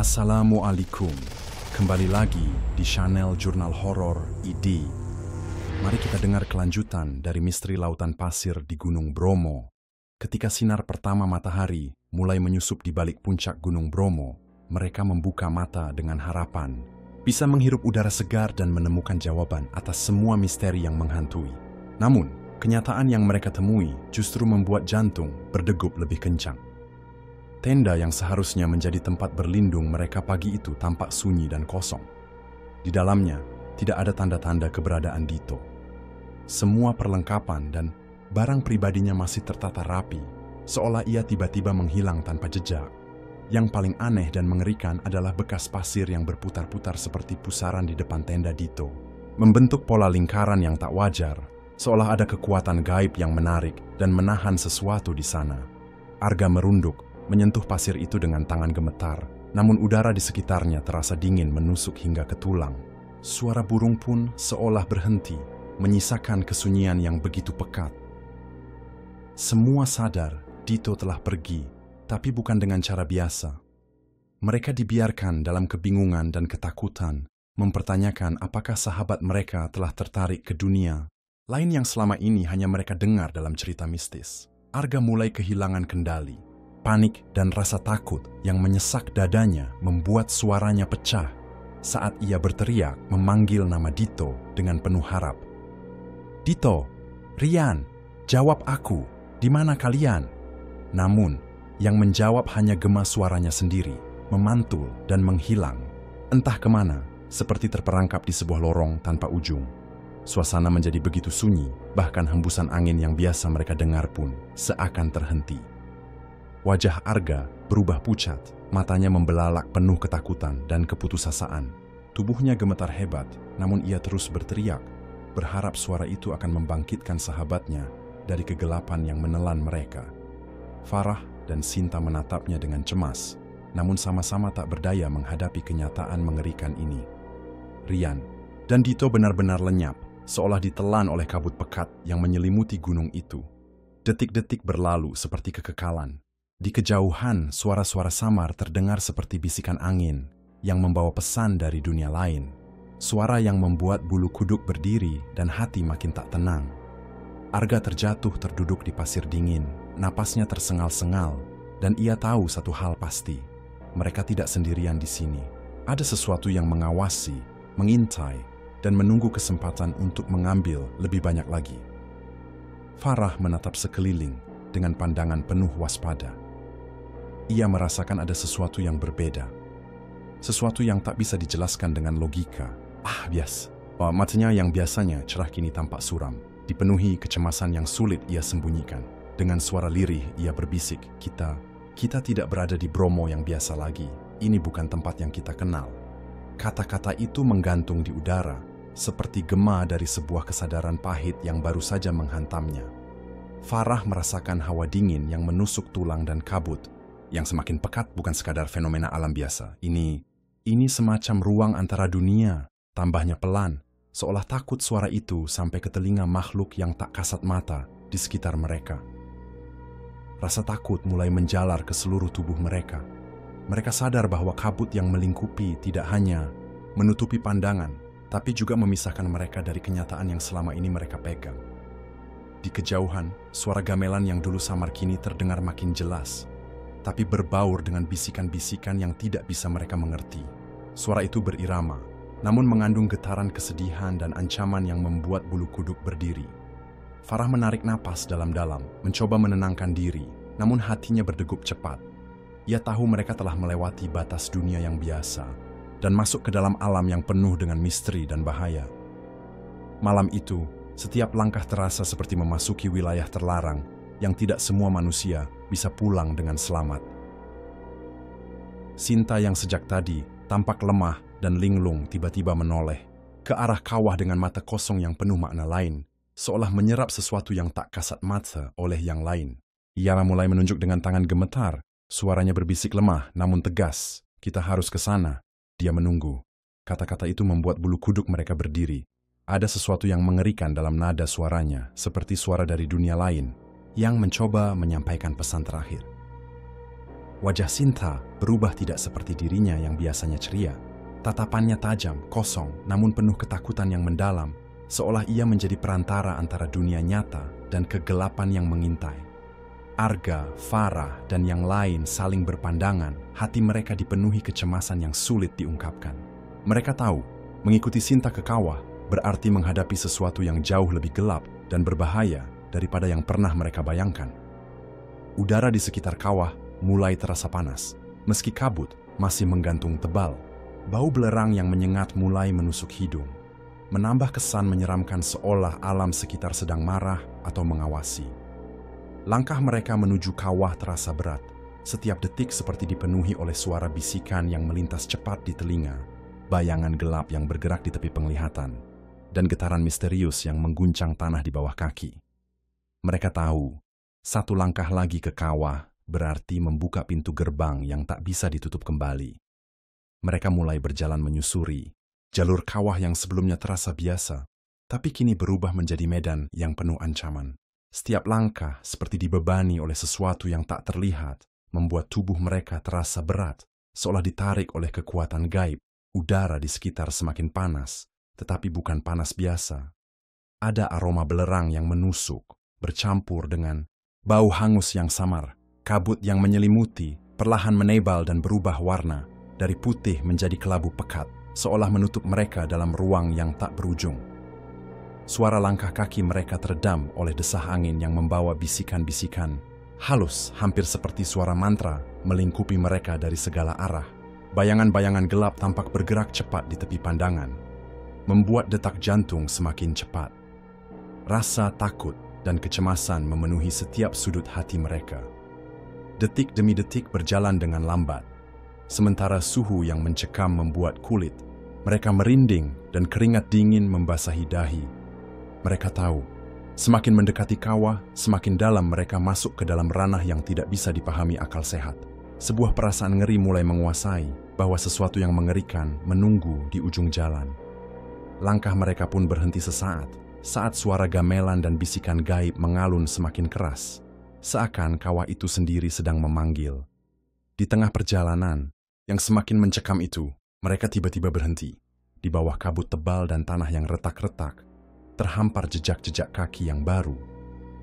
Assalamualaikum. Kembali lagi di channel Jurnal Horor ID. Mari kita dengar kelanjutan dari misteri lautan pasir di Gunung Bromo. Ketika sinar pertama matahari mulai menyusup di balik puncak Gunung Bromo, mereka membuka mata dengan harapan bisa menghirup udara segar dan menemukan jawaban atas semua misteri yang menghantui. Namun, kenyataan yang mereka temui justru membuat jantung berdegup lebih kencang. Tenda yang seharusnya menjadi tempat berlindung mereka pagi itu tampak sunyi dan kosong. Di dalamnya tidak ada tanda-tanda keberadaan Dito. Semua perlengkapan dan barang pribadinya masih tertata rapi, seolah ia tiba-tiba menghilang tanpa jejak. Yang paling aneh dan mengerikan adalah bekas pasir yang berputar-putar seperti pusaran di depan tenda Dito, membentuk pola lingkaran yang tak wajar, seolah ada kekuatan gaib yang menarik dan menahan sesuatu di sana. Arga merunduk, menyentuh pasir itu dengan tangan gemetar, namun udara di sekitarnya terasa dingin menusuk hingga ke tulang. Suara burung pun seolah berhenti, menyisakan kesunyian yang begitu pekat. Semua sadar Dito telah pergi, tapi bukan dengan cara biasa. Mereka dibiarkan dalam kebingungan dan ketakutan, mempertanyakan apakah sahabat mereka telah tertarik ke dunia lain yang selama ini hanya mereka dengar dalam cerita mistis. Arga mulai kehilangan kendali. Panik dan rasa takut yang menyesak dadanya membuat suaranya pecah saat ia berteriak memanggil nama Dito dengan penuh harap. "Dito, Rian, jawab aku, di mana kalian?" Namun, yang menjawab hanya gema suaranya sendiri, memantul dan menghilang. Entah kemana, seperti terperangkap di sebuah lorong tanpa ujung. Suasana menjadi begitu sunyi, bahkan hembusan angin yang biasa mereka dengar pun seakan terhenti. Wajah Arga berubah pucat, matanya membelalak penuh ketakutan dan keputusasaan. Tubuhnya gemetar hebat, namun ia terus berteriak, berharap suara itu akan membangkitkan sahabatnya dari kegelapan yang menelan mereka. Farah dan Sinta menatapnya dengan cemas, namun sama-sama tak berdaya menghadapi kenyataan mengerikan ini. Rian dan Dito benar-benar lenyap, seolah ditelan oleh kabut pekat yang menyelimuti gunung itu. Detik-detik berlalu seperti kekekalan. Di kejauhan, suara-suara samar terdengar seperti bisikan angin yang membawa pesan dari dunia lain. Suara yang membuat bulu kuduk berdiri dan hati makin tak tenang. Arga terjatuh terduduk di pasir dingin, napasnya tersengal-sengal, dan ia tahu satu hal pasti. Mereka tidak sendirian di sini. Ada sesuatu yang mengawasi, mengintai, dan menunggu kesempatan untuk mengambil lebih banyak lagi. Farah menatap sekeliling dengan pandangan penuh waspada. Ia merasakan ada sesuatu yang berbeda. Sesuatu yang tak bisa dijelaskan dengan logika. Matanya yang biasanya cerah kini tampak suram, dipenuhi kecemasan yang sulit ia sembunyikan. Dengan suara lirih ia berbisik, Kita tidak berada di Bromo yang biasa lagi. Ini bukan tempat yang kita kenal." Kata-kata itu menggantung di udara, seperti gema dari sebuah kesadaran pahit yang baru saja menghantamnya. Farah merasakan hawa dingin yang menusuk tulang dan kabut. Yang semakin pekat bukan sekadar fenomena alam biasa. Ini semacam ruang antara dunia, tambahnya pelan, seolah takut suara itu sampai ke telinga makhluk yang tak kasat mata di sekitar mereka. Rasa takut mulai menjalar ke seluruh tubuh mereka. Mereka sadar bahwa kabut yang melingkupi tidak hanya menutupi pandangan, tapi juga memisahkan mereka dari kenyataan yang selama ini mereka pegang. Di kejauhan, suara gamelan yang dulu samar kini terdengar makin jelas, tapi berbaur dengan bisikan-bisikan yang tidak bisa mereka mengerti. Suara itu berirama, namun mengandung getaran kesedihan dan ancaman yang membuat bulu kuduk berdiri. Farah menarik napas dalam-dalam, mencoba menenangkan diri, namun hatinya berdegup cepat. Ia tahu mereka telah melewati batas dunia yang biasa dan masuk ke dalam alam yang penuh dengan misteri dan bahaya. Malam itu, setiap langkah terasa seperti memasuki wilayah terlarang yang tidak semua manusia bisa pulang dengan selamat. Sinta yang sejak tadi tampak lemah dan linglung tiba-tiba menoleh ke arah kawah dengan mata kosong yang penuh makna lain, seolah menyerap sesuatu yang tak kasat mata oleh yang lain. Ia mulai menunjuk dengan tangan gemetar, suaranya berbisik lemah namun tegas. "Kita harus ke sana." Dia menunggu. Kata-kata itu membuat bulu kuduk mereka berdiri. Ada sesuatu yang mengerikan dalam nada suaranya, seperti suara dari dunia lain yang mencoba menyampaikan pesan terakhir. Wajah Sinta berubah tidak seperti dirinya yang biasanya ceria. Tatapannya tajam, kosong, namun penuh ketakutan yang mendalam, seolah ia menjadi perantara antara dunia nyata dan kegelapan yang mengintai. Arga, Farah, dan yang lain saling berpandangan, hati mereka dipenuhi kecemasan yang sulit diungkapkan. Mereka tahu, mengikuti Sinta ke kawah berarti menghadapi sesuatu yang jauh lebih gelap dan berbahaya daripada yang pernah mereka bayangkan. Udara di sekitar kawah mulai terasa panas, meski kabut masih menggantung tebal. Bau belerang yang menyengat mulai menusuk hidung, menambah kesan menyeramkan seolah alam sekitar sedang marah atau mengawasi. Langkah mereka menuju kawah terasa berat, setiap detik seperti dipenuhi oleh suara bisikan yang melintas cepat di telinga, bayangan gelap yang bergerak di tepi penglihatan, dan getaran misterius yang mengguncang tanah di bawah kaki. Mereka tahu, satu langkah lagi ke kawah berarti membuka pintu gerbang yang tak bisa ditutup kembali. Mereka mulai berjalan menyusuri jalur kawah yang sebelumnya terasa biasa, tapi kini berubah menjadi medan yang penuh ancaman. Setiap langkah seperti dibebani oleh sesuatu yang tak terlihat, membuat tubuh mereka terasa berat, seolah ditarik oleh kekuatan gaib. Udara di sekitar semakin panas, tetapi bukan panas biasa. Ada aroma belerang yang menusuk, bercampur dengan bau hangus yang samar. Kabut yang menyelimuti, perlahan menebal dan berubah warna, dari putih menjadi kelabu pekat, seolah menutup mereka dalam ruang yang tak berujung. Suara langkah kaki mereka teredam oleh desah angin yang membawa bisikan-bisikan, halus hampir seperti suara mantra melingkupi mereka dari segala arah. Bayangan-bayangan gelap tampak bergerak cepat di tepi pandangan, membuat detak jantung semakin cepat. Rasa takut dan kecemasan memenuhi setiap sudut hati mereka. Detik demi detik berjalan dengan lambat. Sementara suhu yang mencekam membuat kulit, mereka merinding dan keringat dingin membasahi dahi. Mereka tahu, semakin mendekati kawah, semakin dalam mereka masuk ke dalam ranah yang tidak bisa dipahami akal sehat. Sebuah perasaan ngeri mulai menguasai bahwa sesuatu yang mengerikan menunggu di ujung jalan. Langkah mereka pun berhenti sesaat, saat suara gamelan dan bisikan gaib mengalun semakin keras. Seakan kawah itu sendiri sedang memanggil. Di tengah perjalanan yang semakin mencekam itu, mereka tiba-tiba berhenti. Di bawah kabut tebal dan tanah yang retak-retak, terhampar jejak-jejak kaki yang baru.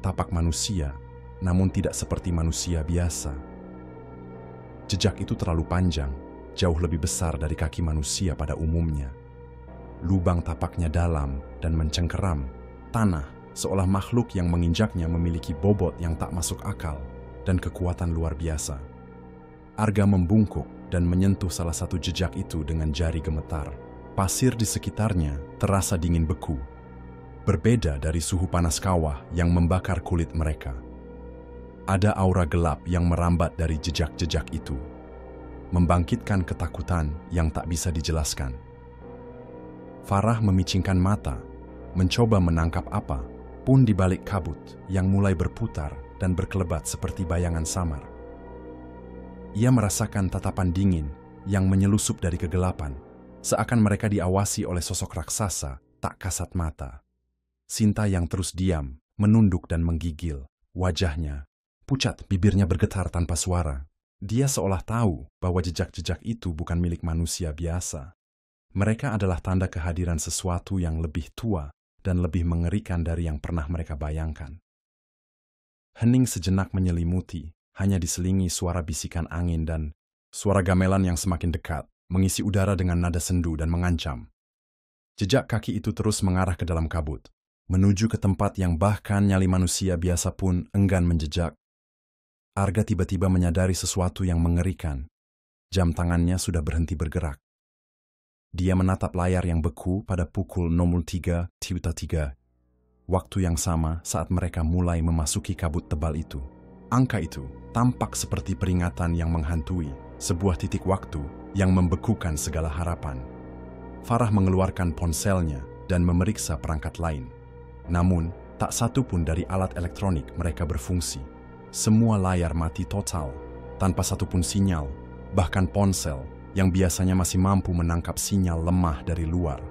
Tapak manusia, namun tidak seperti manusia biasa. Jejak itu terlalu panjang, jauh lebih besar dari kaki manusia pada umumnya. Lubang tapaknya dalam dan mencengkeram. Tanah seolah makhluk yang menginjaknya memiliki bobot yang tak masuk akal dan kekuatan luar biasa. Arga membungkuk dan menyentuh salah satu jejak itu dengan jari gemetar. Pasir di sekitarnya terasa dingin beku, berbeda dari suhu panas kawah yang membakar kulit mereka. Ada aura gelap yang merambat dari jejak-jejak itu, membangkitkan ketakutan yang tak bisa dijelaskan. Farah memicingkan mata, mencoba menangkap apa pun di balik kabut yang mulai berputar dan berkelebat seperti bayangan samar. Ia merasakan tatapan dingin yang menyelusup dari kegelapan, seakan mereka diawasi oleh sosok raksasa tak kasat mata. Sinta yang terus diam, menunduk dan menggigil, wajahnya pucat, bibirnya bergetar tanpa suara. Dia seolah tahu bahwa jejak-jejak itu bukan milik manusia biasa. Mereka adalah tanda kehadiran sesuatu yang lebih tua dan lebih mengerikan dari yang pernah mereka bayangkan. Hening sejenak menyelimuti, hanya diselingi suara bisikan angin dan suara gamelan yang semakin dekat, mengisi udara dengan nada sendu dan mengancam. Jejak kaki itu terus mengarah ke dalam kabut, menuju ke tempat yang bahkan nyali manusia biasa pun enggan menjejak. Arga tiba-tiba menyadari sesuatu yang mengerikan. Jam tangannya sudah berhenti bergerak. Dia menatap layar yang beku pada pukul 03.03. Waktu yang sama saat mereka mulai memasuki kabut tebal itu. Angka itu tampak seperti peringatan yang menghantui, sebuah titik waktu yang membekukan segala harapan. Farah mengeluarkan ponselnya dan memeriksa perangkat lain. Namun, tak satu pun dari alat elektronik mereka berfungsi. Semua layar mati total, tanpa satupun sinyal, bahkan ponsel yang biasanya masih mampu menangkap sinyal lemah dari luar.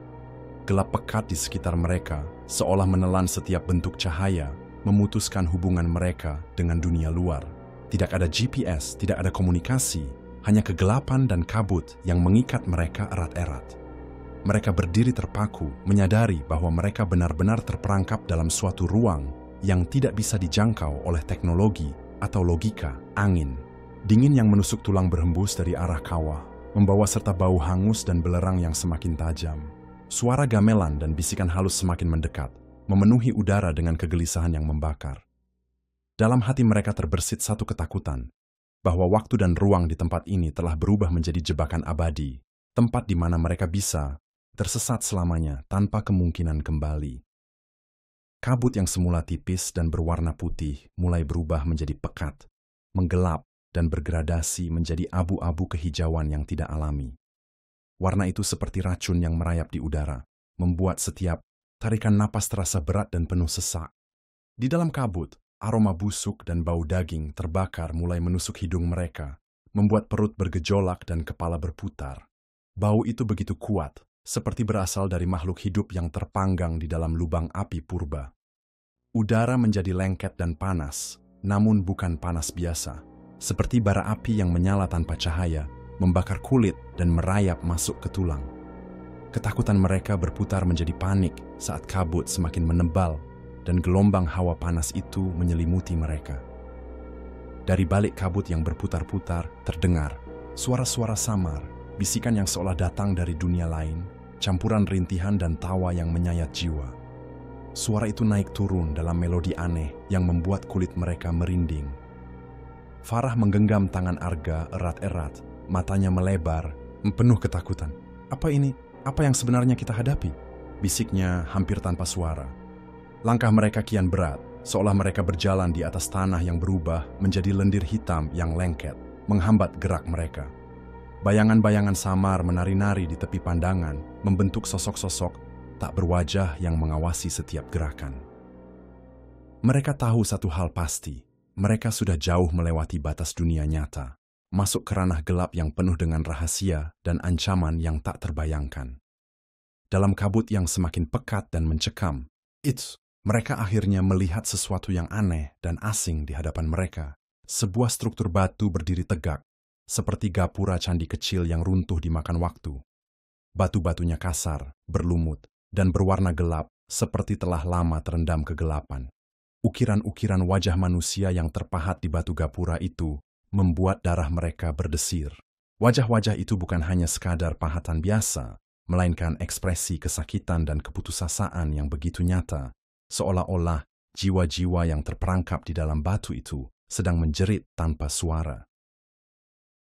Gelap pekat di sekitar mereka, seolah menelan setiap bentuk cahaya, memutuskan hubungan mereka dengan dunia luar. Tidak ada GPS, tidak ada komunikasi, hanya kegelapan dan kabut yang mengikat mereka erat-erat. Mereka berdiri terpaku, menyadari bahwa mereka benar-benar terperangkap dalam suatu ruang yang tidak bisa dijangkau oleh teknologi atau logika. Angin dingin yang menusuk tulang berhembus dari arah kawah, membawa serta bau hangus dan belerang yang semakin tajam. Suara gamelan dan bisikan halus semakin mendekat, memenuhi udara dengan kegelisahan yang membakar. Dalam hati mereka terbersit satu ketakutan, bahwa waktu dan ruang di tempat ini telah berubah menjadi jebakan abadi, tempat di mana mereka bisa tersesat selamanya tanpa kemungkinan kembali. Kabut yang semula tipis dan berwarna putih mulai berubah menjadi pekat, menggelap, dan bergradasi menjadi abu-abu kehijauan yang tidak alami. Warna itu seperti racun yang merayap di udara, membuat setiap tarikan napas terasa berat dan penuh sesak. Di dalam kabut, aroma busuk dan bau daging terbakar mulai menusuk hidung mereka, membuat perut bergejolak dan kepala berputar. Bau itu begitu kuat, seperti berasal dari makhluk hidup yang terpanggang di dalam lubang api purba. Udara menjadi lengket dan panas, namun bukan panas biasa, seperti bara api yang menyala tanpa cahaya, membakar kulit dan merayap masuk ke tulang. Ketakutan mereka berputar menjadi panik saat kabut semakin menebal dan gelombang hawa panas itu menyelimuti mereka. Dari balik kabut yang berputar-putar, terdengar suara-suara samar, bisikan yang seolah datang dari dunia lain, campuran rintihan dan tawa yang menyayat jiwa. Suara itu naik turun dalam melodi aneh yang membuat kulit mereka merinding. Farah menggenggam tangan Arga erat-erat, matanya melebar, penuh ketakutan. "Apa ini? Apa yang sebenarnya kita hadapi?" bisiknya hampir tanpa suara. Langkah mereka kian berat, seolah mereka berjalan di atas tanah yang berubah menjadi lendir hitam yang lengket, menghambat gerak mereka. Bayangan-bayangan samar menari-nari di tepi pandangan, membentuk sosok-sosok tak berwajah yang mengawasi setiap gerakan. Mereka tahu satu hal pasti, mereka sudah jauh melewati batas dunia nyata, masuk ke ranah gelap yang penuh dengan rahasia dan ancaman yang tak terbayangkan. Dalam kabut yang semakin pekat dan mencekam, mereka akhirnya melihat sesuatu yang aneh dan asing di hadapan mereka. Sebuah struktur batu berdiri tegak, seperti gapura candi kecil yang runtuh dimakan waktu. Batu-batunya kasar, berlumut, dan berwarna gelap, seperti telah lama terendam kegelapan. Ukiran-ukiran wajah manusia yang terpahat di batu gapura itu membuat darah mereka berdesir. Wajah-wajah itu bukan hanya sekadar pahatan biasa, melainkan ekspresi kesakitan dan keputusasaan yang begitu nyata, seolah-olah jiwa-jiwa yang terperangkap di dalam batu itu sedang menjerit tanpa suara.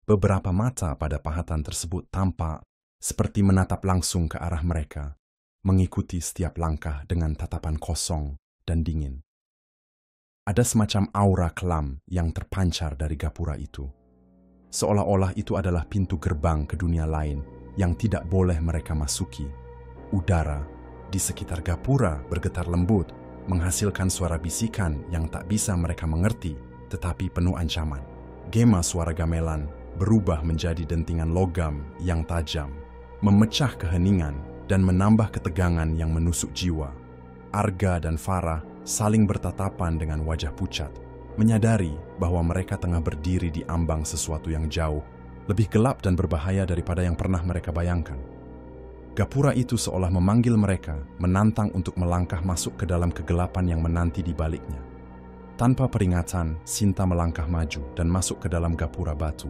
Beberapa mata pada pahatan tersebut tampak seperti menatap langsung ke arah mereka, mengikuti setiap langkah dengan tatapan kosong dan dingin. Ada semacam aura kelam yang terpancar dari gapura itu. Seolah-olah itu adalah pintu gerbang ke dunia lain yang tidak boleh mereka masuki. Udara di sekitar gapura bergetar lembut, menghasilkan suara bisikan yang tak bisa mereka mengerti, tetapi penuh ancaman. Gema suara gamelan berubah menjadi dentingan logam yang tajam, memecah keheningan dan menambah ketegangan yang menusuk jiwa. Arga dan Farah saling bertatapan dengan wajah pucat, menyadari bahwa mereka tengah berdiri di ambang sesuatu yang jauh, lebih gelap dan berbahaya daripada yang pernah mereka bayangkan. Gapura itu seolah memanggil mereka, menantang untuk melangkah masuk ke dalam kegelapan yang menanti di baliknya. Tanpa peringatan, Sinta melangkah maju dan masuk ke dalam gapura batu.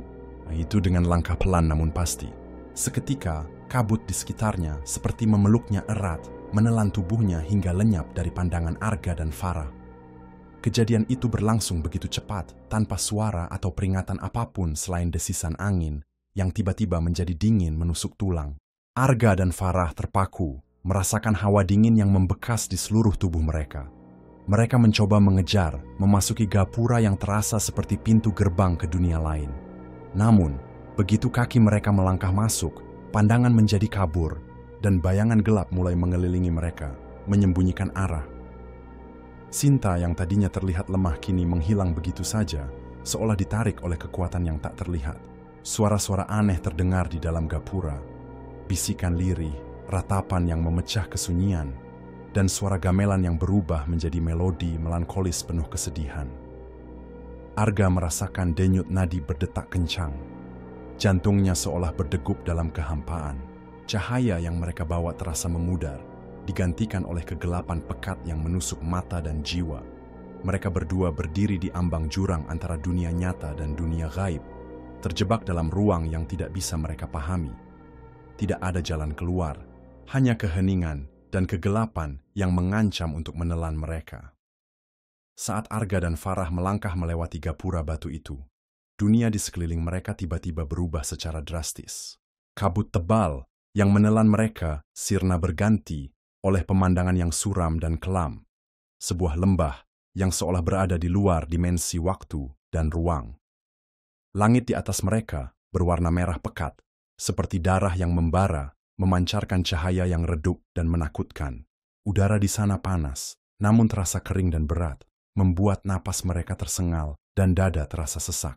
Itu dengan langkah pelan namun pasti. Seketika, kabut di sekitarnya seperti memeluknya erat, menelan tubuhnya hingga lenyap dari pandangan Arga dan Farah. Kejadian itu berlangsung begitu cepat, tanpa suara atau peringatan apapun selain desisan angin yang tiba-tiba menjadi dingin menusuk tulang. Arga dan Farah terpaku, merasakan hawa dingin yang membekas di seluruh tubuh mereka. Mereka mencoba mengejar, memasuki gapura yang terasa seperti pintu gerbang ke dunia lain. Namun, begitu kaki mereka melangkah masuk, pandangan menjadi kabur, dan bayangan gelap mulai mengelilingi mereka, menyembunyikan arah. Sinta yang tadinya terlihat lemah kini menghilang begitu saja, seolah ditarik oleh kekuatan yang tak terlihat. Suara-suara aneh terdengar di dalam gapura, bisikan lirih, ratapan yang memecah kesunyian, dan suara gamelan yang berubah menjadi melodi melankolis penuh kesedihan. Arga merasakan denyut nadi berdetak kencang. Jantungnya seolah berdegup dalam kehampaan. Cahaya yang mereka bawa terasa memudar, digantikan oleh kegelapan pekat yang menusuk mata dan jiwa. Mereka berdua berdiri di ambang jurang antara dunia nyata dan dunia gaib, terjebak dalam ruang yang tidak bisa mereka pahami. Tidak ada jalan keluar, hanya keheningan dan kegelapan yang mengancam untuk menelan mereka. Saat Arga dan Farah melangkah melewati gapura batu itu, dunia di sekeliling mereka tiba-tiba berubah secara drastis. Kabut tebal yang menelan mereka sirna berganti oleh pemandangan yang suram dan kelam. Sebuah lembah yang seolah berada di luar dimensi waktu dan ruang. Langit di atas mereka berwarna merah pekat, seperti darah yang membara, memancarkan cahaya yang redup dan menakutkan. Udara di sana panas, namun terasa kering dan berat, membuat napas mereka tersengal dan dada terasa sesak.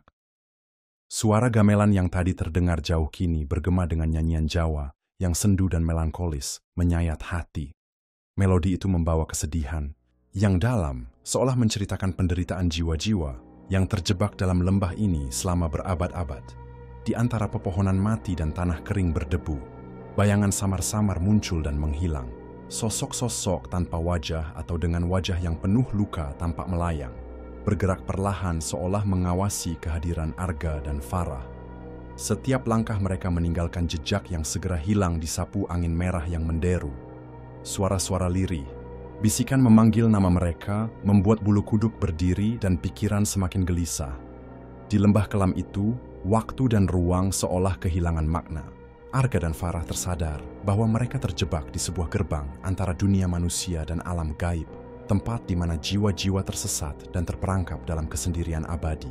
Suara gamelan yang tadi terdengar jauh kini bergema dengan nyanyian Jawa yang sendu dan melankolis, menyayat hati. Melodi itu membawa kesedihan yang dalam, seolah menceritakan penderitaan jiwa-jiwa yang terjebak dalam lembah ini selama berabad-abad. Di antara pepohonan mati dan tanah kering berdebu, bayangan samar-samar muncul dan menghilang. Sosok-sosok tanpa wajah atau dengan wajah yang penuh luka tampak melayang, bergerak perlahan seolah mengawasi kehadiran Arga dan Farah. Setiap langkah mereka meninggalkan jejak yang segera hilang disapu angin merah yang menderu. Suara-suara lirih, bisikan memanggil nama mereka membuat bulu kuduk berdiri dan pikiran semakin gelisah. Di lembah kelam itu, waktu dan ruang seolah kehilangan makna. Arga dan Farah tersadar bahwa mereka terjebak di sebuah gerbang antara dunia manusia dan alam gaib, tempat di mana jiwa-jiwa tersesat dan terperangkap dalam kesendirian abadi.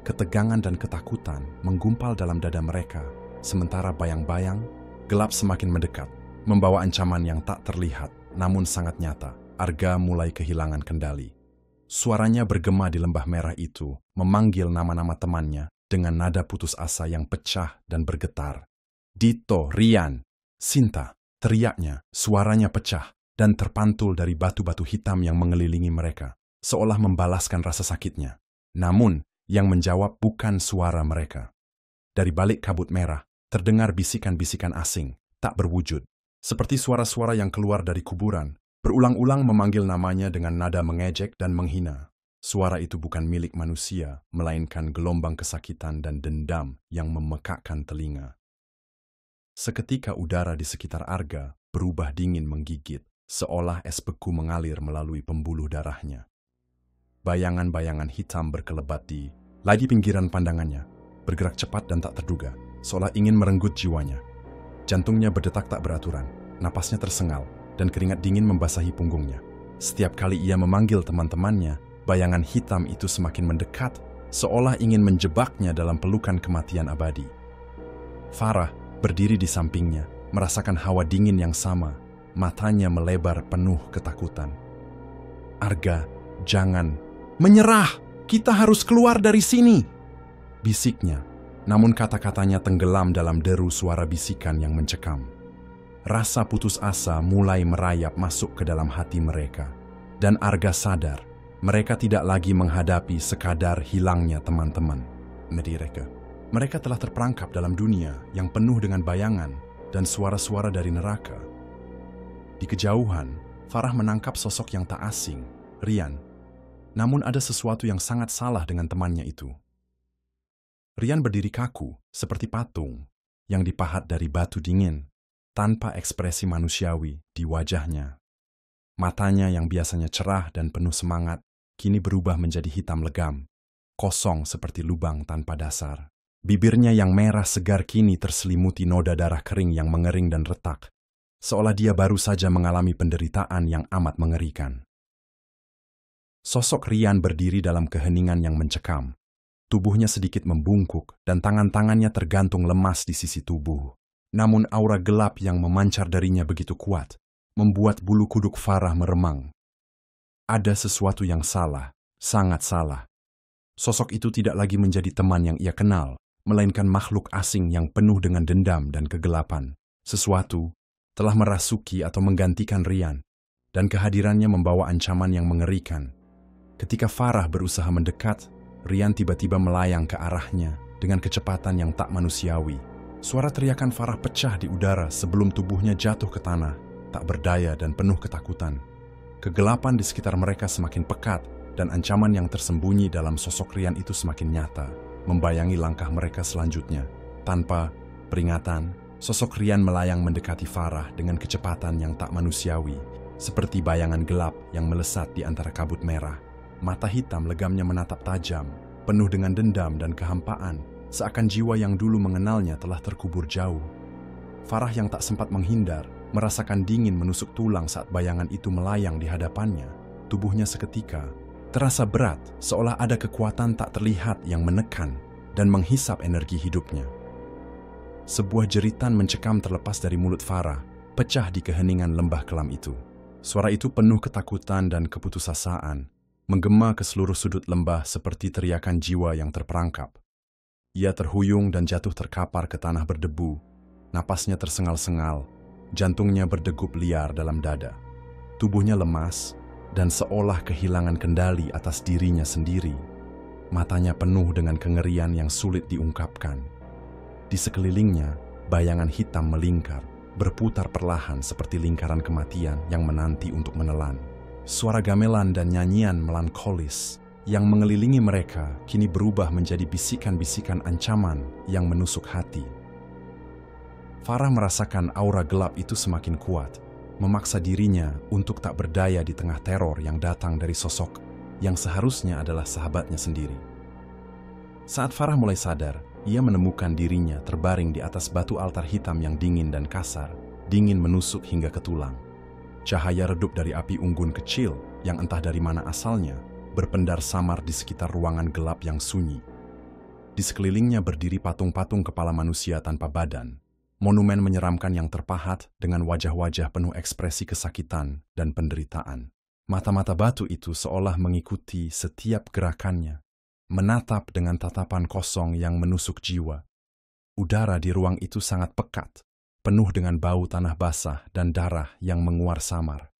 Ketegangan dan ketakutan menggumpal dalam dada mereka, sementara bayang-bayang gelap semakin mendekat, membawa ancaman yang tak terlihat namun sangat nyata. Arga mulai kehilangan kendali. Suaranya bergema di lembah merah itu, memanggil nama-nama temannya dengan nada putus asa yang pecah dan bergetar. Dito, Rian, Sinta, teriaknya, suaranya pecah dan terpantul dari batu-batu hitam yang mengelilingi mereka, seolah membalaskan rasa sakitnya. Namun, yang menjawab bukan suara mereka. Dari balik kabut merah, terdengar bisikan-bisikan asing, tak berwujud, seperti suara-suara yang keluar dari kuburan, berulang-ulang memanggil namanya dengan nada mengejek dan menghina. Suara itu bukan milik manusia, melainkan gelombang kesakitan dan dendam yang memekakkan telinga. Seketika udara di sekitar Arga berubah dingin menggigit, seolah es beku mengalir melalui pembuluh darahnya. Bayangan-bayangan hitam berkelebat di lagi pinggiran pandangannya, bergerak cepat dan tak terduga, seolah ingin merenggut jiwanya. Jantungnya berdetak tak beraturan, napasnya tersengal, dan keringat dingin membasahi punggungnya. Setiap kali ia memanggil teman-temannya, bayangan hitam itu semakin mendekat, seolah ingin menjebaknya dalam pelukan kematian abadi. Farah berdiri di sampingnya, merasakan hawa dingin yang sama, matanya melebar penuh ketakutan. Arga, jangan menyerah, kita harus keluar dari sini, bisiknya, namun kata-katanya tenggelam dalam deru suara bisikan yang mencekam. Rasa putus asa mulai merayap masuk ke dalam hati mereka, dan Arga sadar, mereka tidak lagi menghadapi sekadar hilangnya teman-teman mereka telah terperangkap dalam dunia yang penuh dengan bayangan dan suara-suara dari neraka. Di kejauhan, Farah menangkap sosok yang tak asing, Rian. Namun ada sesuatu yang sangat salah dengan temannya itu. Rian berdiri kaku, seperti patung, yang dipahat dari batu dingin, tanpa ekspresi manusiawi di wajahnya. Matanya yang biasanya cerah dan penuh semangat, kini berubah menjadi hitam legam, kosong seperti lubang tanpa dasar. Bibirnya yang merah segar kini terselimuti noda darah kering yang mengering dan retak, seolah dia baru saja mengalami penderitaan yang amat mengerikan. Sosok Rian berdiri dalam keheningan yang mencekam. Tubuhnya sedikit membungkuk dan tangan-tangannya tergantung lemas di sisi tubuh. Namun aura gelap yang memancar darinya begitu kuat, membuat bulu kuduk Farah meremang. Ada sesuatu yang salah, sangat salah. Sosok itu tidak lagi menjadi teman yang ia kenal, melainkan makhluk asing yang penuh dengan dendam dan kegelapan. Sesuatu telah merasuki atau menggantikan Rian, dan kehadirannya membawa ancaman yang mengerikan. Ketika Farah berusaha mendekat, Rian tiba-tiba melayang ke arahnya dengan kecepatan yang tak manusiawi. Suara teriakan Farah pecah di udara sebelum tubuhnya jatuh ke tanah, tak berdaya dan penuh ketakutan. Kegelapan di sekitar mereka semakin pekat dan ancaman yang tersembunyi dalam sosok Rian itu semakin nyata, membayangi langkah mereka selanjutnya. Tanpa peringatan, sosok Rian melayang mendekati Farah dengan kecepatan yang tak manusiawi, seperti bayangan gelap yang melesat di antara kabut merah. Mata hitam legamnya menatap tajam, penuh dengan dendam dan kehampaan, seakan jiwa yang dulu mengenalnya telah terkubur jauh. Farah yang tak sempat menghindar, merasakan dingin menusuk tulang saat bayangan itu melayang di hadapannya. Tubuhnya seketika terasa berat, seolah ada kekuatan tak terlihat yang menekan dan menghisap energi hidupnya. Sebuah jeritan mencekam terlepas dari mulut Farah, pecah di keheningan lembah kelam itu. Suara itu penuh ketakutan dan keputusasaan, menggema ke seluruh sudut lembah seperti teriakan jiwa yang terperangkap. Ia terhuyung dan jatuh terkapar ke tanah berdebu. Napasnya tersengal-sengal, jantungnya berdegup liar dalam dada. Tubuhnya lemas dan seolah kehilangan kendali atas dirinya sendiri. Matanya penuh dengan kengerian yang sulit diungkapkan. Di sekelilingnya, bayangan hitam melingkar, berputar perlahan seperti lingkaran kematian yang menanti untuk menelan. Suara gamelan dan nyanyian melankolis yang mengelilingi mereka kini berubah menjadi bisikan-bisikan ancaman yang menusuk hati. Farah merasakan aura gelap itu semakin kuat, memaksa dirinya untuk tak berdaya di tengah teror yang datang dari sosok yang seharusnya adalah sahabatnya sendiri. Saat Farah mulai sadar, ia menemukan dirinya terbaring di atas batu altar hitam yang dingin dan kasar, dingin menusuk hingga ke tulang. Cahaya redup dari api unggun kecil yang entah dari mana asalnya, berpendar samar di sekitar ruangan gelap yang sunyi. Di sekelilingnya berdiri patung-patung kepala manusia tanpa badan, monumen menyeramkan yang terpahat dengan wajah-wajah penuh ekspresi kesakitan dan penderitaan. Mata-mata batu itu seolah mengikuti setiap gerakannya, menatap dengan tatapan kosong yang menusuk jiwa. Udara di ruang itu sangat pekat, penuh dengan bau tanah basah dan darah yang menguar samar.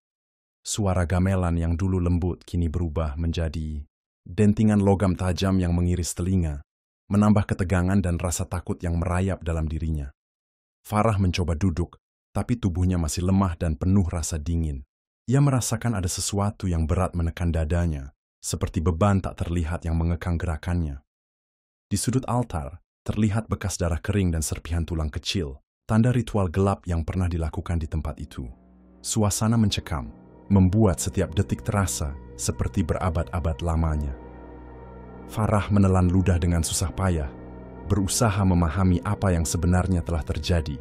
Suara gamelan yang dulu lembut kini berubah menjadi dentingan logam tajam yang mengiris telinga, menambah ketegangan dan rasa takut yang merayap dalam dirinya. Farah mencoba duduk, tapi tubuhnya masih lemah dan penuh rasa dingin. Ia merasakan ada sesuatu yang berat menekan dadanya, seperti beban tak terlihat yang mengekang gerakannya. Di sudut altar, terlihat bekas darah kering dan serpihan tulang kecil, tanda ritual gelap yang pernah dilakukan di tempat itu. Suasana mencekam, membuat setiap detik terasa seperti berabad-abad lamanya. Farah menelan ludah dengan susah payah, berusaha memahami apa yang sebenarnya telah terjadi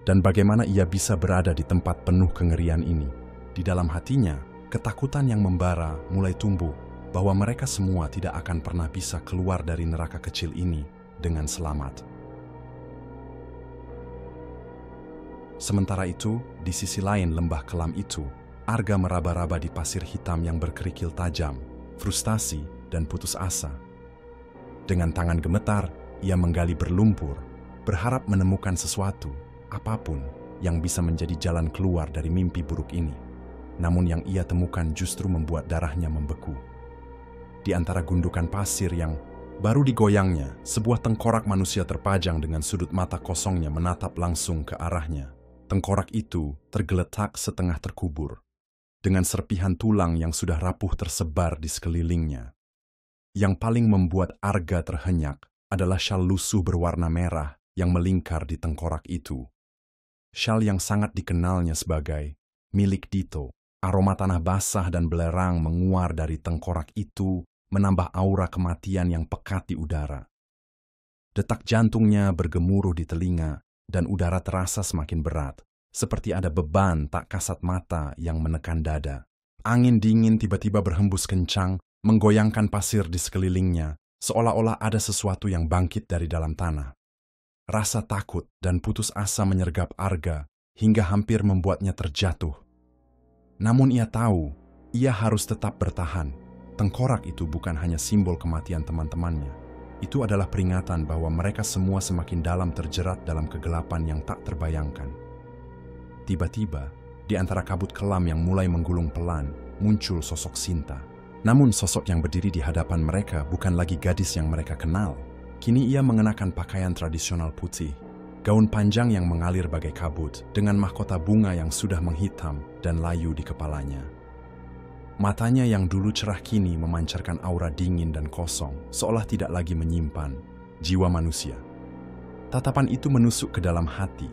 dan bagaimana ia bisa berada di tempat penuh kengerian ini. Di dalam hatinya, ketakutan yang membara mulai tumbuh bahwa mereka semua tidak akan pernah bisa keluar dari neraka kecil ini dengan selamat. Sementara itu, di sisi lain lembah kelam itu, Arga meraba-raba di pasir hitam yang berkerikil tajam, frustasi dan putus asa. Dengan tangan gemetar, ia menggali berlumpur, berharap menemukan sesuatu, apapun, yang bisa menjadi jalan keluar dari mimpi buruk ini. Namun yang ia temukan justru membuat darahnya membeku. Di antara gundukan pasir yang baru digoyangnya, sebuah tengkorak manusia terpajang dengan sudut mata kosongnya menatap langsung ke arahnya. Tengkorak itu tergeletak setengah terkubur, dengan serpihan tulang yang sudah rapuh tersebar di sekelilingnya. Yang paling membuat Arga terhenyak adalah syal lusuh berwarna merah yang melingkar di tengkorak itu. Syal yang sangat dikenalnya sebagai milik Dito. Aroma tanah basah dan belerang menguar dari tengkorak itu, menambah aura kematian yang pekat di udara. Detak jantungnya bergemuruh di telinga, dan udara terasa semakin berat, seperti ada beban tak kasat mata yang menekan dada. Angin dingin tiba-tiba berhembus kencang, menggoyangkan pasir di sekelilingnya, seolah-olah ada sesuatu yang bangkit dari dalam tanah. Rasa takut dan putus asa menyergap Arga, hingga hampir membuatnya terjatuh. Namun ia tahu, ia harus tetap bertahan. Tengkorak itu bukan hanya simbol kematian teman-temannya. Itu adalah peringatan bahwa mereka semua semakin dalam terjerat dalam kegelapan yang tak terbayangkan. Tiba-tiba, di antara kabut kelam yang mulai menggulung pelan, muncul sosok Sinta. Namun sosok yang berdiri di hadapan mereka bukan lagi gadis yang mereka kenal. Kini ia mengenakan pakaian tradisional putih, gaun panjang yang mengalir bagai kabut, dengan mahkota bunga yang sudah menghitam dan layu di kepalanya. Matanya yang dulu cerah kini memancarkan aura dingin dan kosong, seolah tidak lagi menyimpan jiwa manusia. Tatapan itu menusuk ke dalam hati,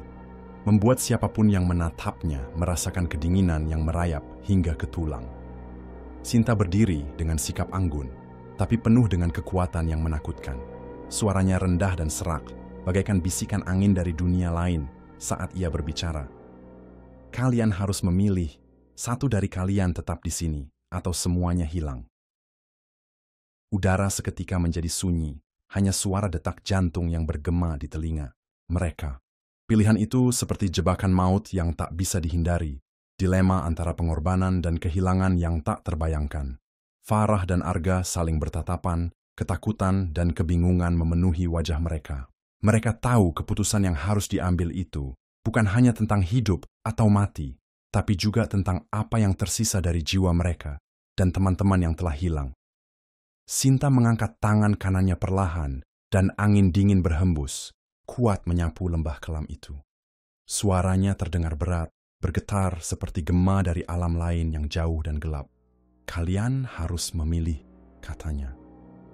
membuat siapapun yang menatapnya merasakan kedinginan yang merayap hingga ke tulang. Sinta berdiri dengan sikap anggun, tapi penuh dengan kekuatan yang menakutkan. Suaranya rendah dan serak, bagaikan bisikan angin dari dunia lain saat ia berbicara. Kalian harus memilih, satu dari kalian tetap di sini, atau semuanya hilang. Udara seketika menjadi sunyi, hanya suara detak jantung yang bergema di telinga mereka. Pilihan itu seperti jebakan maut yang tak bisa dihindari, dilema antara pengorbanan dan kehilangan yang tak terbayangkan. Farah dan Arga saling bertatapan, ketakutan dan kebingungan memenuhi wajah mereka. Mereka tahu keputusan yang harus diambil itu bukan hanya tentang hidup atau mati, tapi juga tentang apa yang tersisa dari jiwa mereka dan teman-teman yang telah hilang. Sinta mengangkat tangan kanannya perlahan dan angin dingin berhembus, kuat menyapu lembah kelam itu. Suaranya terdengar berat, bergetar seperti gema dari alam lain yang jauh dan gelap. Kalian harus memilih, katanya.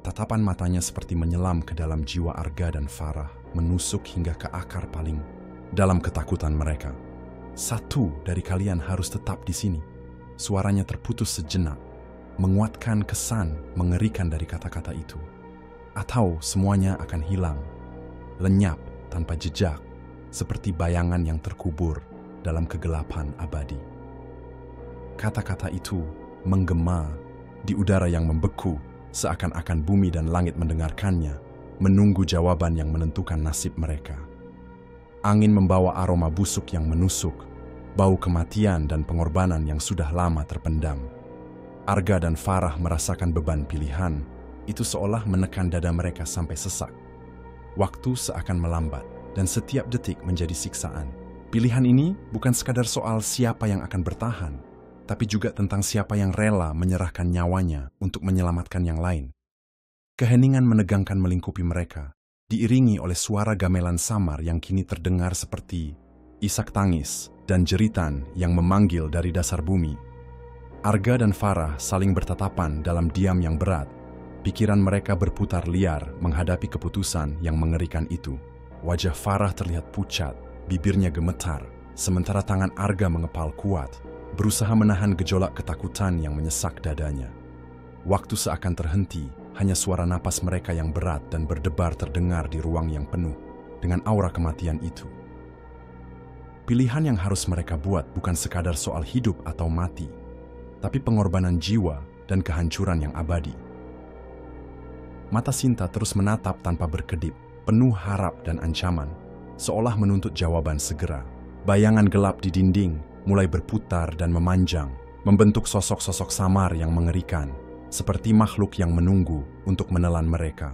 Tatapan matanya seperti menyelam ke dalam jiwa Arga dan Farah, menusuk hingga ke akar paling dalam ketakutan mereka. Satu dari kalian harus tetap di sini. Suaranya terputus sejenak, menguatkan kesan mengerikan dari kata-kata itu. Atau semuanya akan hilang, lenyap tanpa jejak, seperti bayangan yang terkubur dalam kegelapan abadi. Kata-kata itu menggema di udara yang membeku, seakan-akan bumi dan langit mendengarkannya, menunggu jawaban yang menentukan nasib mereka. Angin membawa aroma busuk yang menusuk, bau kematian dan pengorbanan yang sudah lama terpendam. Arga dan Farah merasakan beban pilihan, itu seolah menekan dada mereka sampai sesak. Waktu seakan melambat, dan setiap detik menjadi siksaan. Pilihan ini bukan sekadar soal siapa yang akan bertahan, tapi juga tentang siapa yang rela menyerahkan nyawanya untuk menyelamatkan yang lain. Keheningan menegangkan melingkupi mereka, diiringi oleh suara gamelan samar yang kini terdengar seperti isak tangis dan jeritan yang memanggil dari dasar bumi. Arga dan Farah saling bertatapan dalam diam yang berat. Pikiran mereka berputar liar menghadapi keputusan yang mengerikan itu. Wajah Farah terlihat pucat, bibirnya gemetar, sementara tangan Arga mengepal kuat, berusaha menahan gejolak ketakutan yang menyesak dadanya. Waktu seakan terhenti, hanya suara napas mereka yang berat dan berdebar terdengar di ruang yang penuh dengan aura kematian itu. Pilihan yang harus mereka buat bukan sekadar soal hidup atau mati, tapi pengorbanan jiwa dan kehancuran yang abadi. Mata Sinta terus menatap tanpa berkedip, penuh harap dan ancaman, seolah menuntut jawaban segera. Bayangan gelap di dinding mulai berputar dan memanjang, membentuk sosok-sosok samar yang mengerikan, seperti makhluk yang menunggu untuk menelan mereka.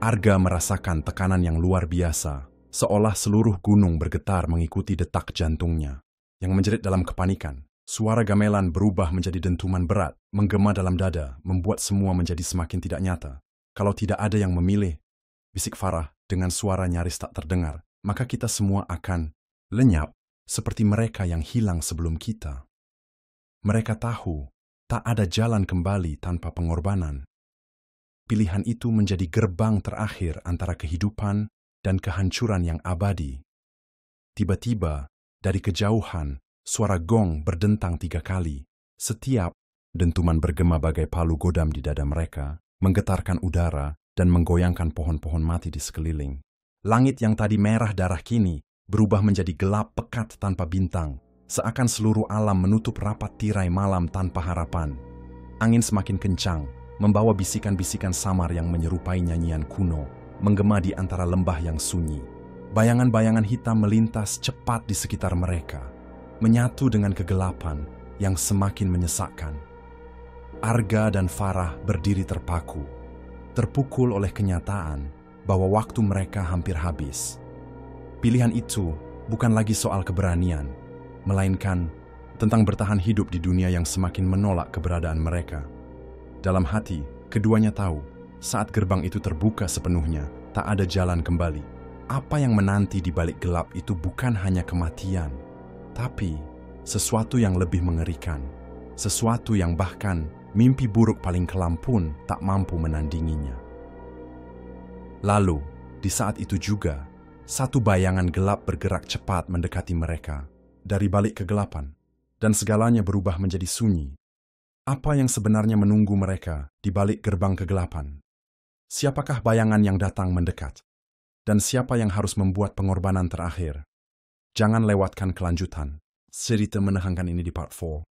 Arga merasakan tekanan yang luar biasa, seolah seluruh gunung bergetar mengikuti detak jantungnya. Yang menjerit dalam kepanikan, suara gamelan berubah menjadi dentuman berat, menggema dalam dada, membuat semua menjadi semakin tidak nyata. Kalau tidak ada yang memilih, bisik Farah dengan suara nyaris tak terdengar, maka kita semua akan lenyap seperti mereka yang hilang sebelum kita. Mereka tahu tak ada jalan kembali tanpa pengorbanan. Pilihan itu menjadi gerbang terakhir antara kehidupan dan kehancuran yang abadi. Tiba-tiba, dari kejauhan, suara gong berdentang 3 kali. Setiap dentuman bergema bagai palu godam di dada mereka, menggetarkan udara dan menggoyangkan pohon-pohon mati di sekeliling. Langit yang tadi merah darah kini berubah menjadi gelap pekat tanpa bintang, seakan seluruh alam menutup rapat tirai malam tanpa harapan. Angin semakin kencang, membawa bisikan-bisikan samar yang menyerupai nyanyian kuno, menggema di antara lembah yang sunyi. Bayangan-bayangan hitam melintas cepat di sekitar mereka, menyatu dengan kegelapan yang semakin menyesakkan. Arga dan Farah berdiri terpaku, terpukul oleh kenyataan bahwa waktu mereka hampir habis. Pilihan itu bukan lagi soal keberanian, melainkan tentang bertahan hidup di dunia yang semakin menolak keberadaan mereka. Dalam hati, keduanya tahu, saat gerbang itu terbuka sepenuhnya, tak ada jalan kembali. Apa yang menanti di balik gelap itu bukan hanya kematian, tapi sesuatu yang lebih mengerikan. Sesuatu yang bahkan mimpi buruk paling kelam pun tak mampu menandinginya. Lalu, di saat itu juga, satu bayangan gelap bergerak cepat mendekati mereka dari balik kegelapan, dan segalanya berubah menjadi sunyi. Apa yang sebenarnya menunggu mereka di balik gerbang kegelapan? Siapakah bayangan yang datang mendekat? Dan siapa yang harus membuat pengorbanan terakhir? Jangan lewatkan kelanjutan. Cerita menegangkan ini di part 4.